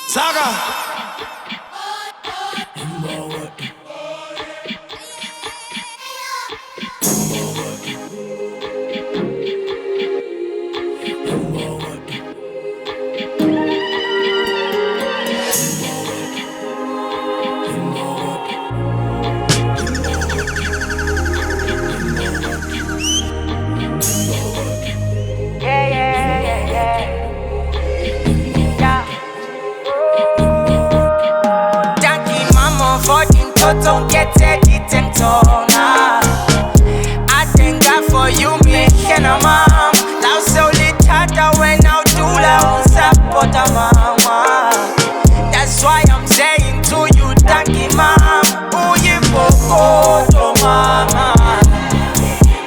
Saga. Don't get it and tona. I thank God for you, me and a mom. Now so little when now do la support a mama. That's why I'm saying to you, thank you, mom. Oh, you go to mama.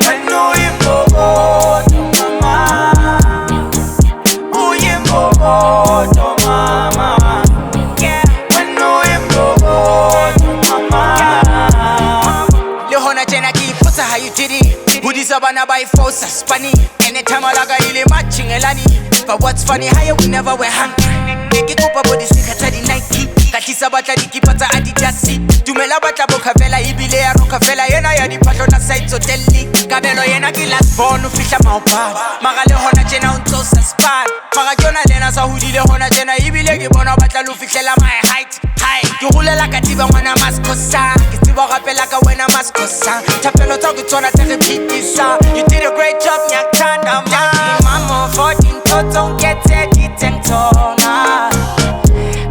I know you go to mama. Oh, you go to mama. How you did it? Who this abana by force Spani? Anytime I laga ili matching elani. But what's funny, how you never were hungry. Niki kupa body sneakers at the Nike. Katisa bata diki pata adijasi. Tumela bata boka vela ibile ya roka vela. Yena ya di patro na side so telli. Kabelo yena kilas bonu fisha maupa. Magale hona jena unto saspan. Maga jona lena sa hudile hona jena ibile gibona bata lufikse la my height. Kirule la katiba wana maskosa. Kitiba rapela ka wena maskosa. Tapelo toku tona terepitisa. You did a great job nyakanda mama 14 don't get it and tona.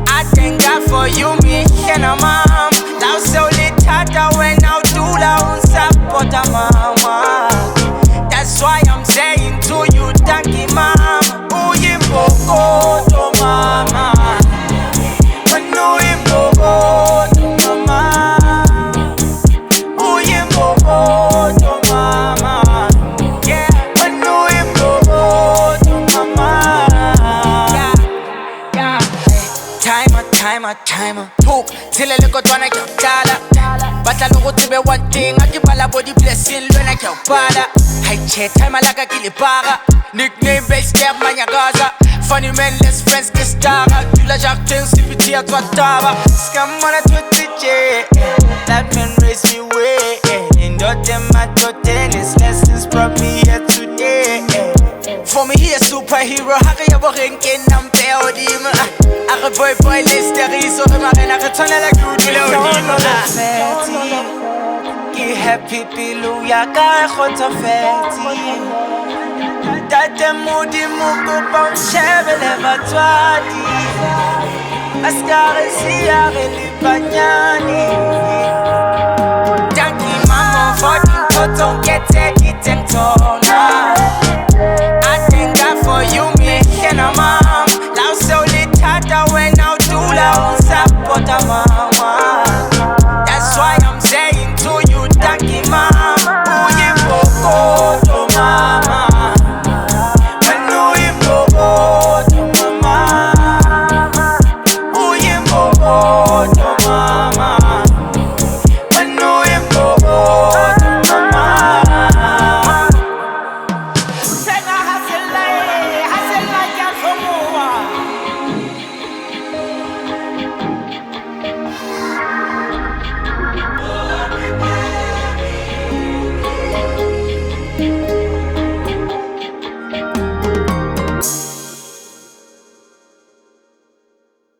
I thank God for you, me and a mom. Now so little when now do la support a mama. That's why I'm saying to you, thank you, mom. Oh, you go to mama. I know you go to mama. Oh, you go to mama. Yeah, I know you go to mama. Yeah. Timer. Talk till a little one I can't tell. But I know what to be one thing. I give all a body blessing when I can't bother. I check time I like a kilipara. Nickname base cap Gaza. Funny men, less friends get started. Tu la jacques, CPT à toi tava. Scam on a tout DJ. That man raised me way. In them my tennis lessons brought me here today. For me here superhero, haka ya borenken nam teodim. Are boy lesteri so marena retona la gudule odim. Ki happy pilu ya ka khotso feti. Tate mudi muko pon chevele batwadi. Askare si areli banyani. Danki mama 14 don't get it and tone.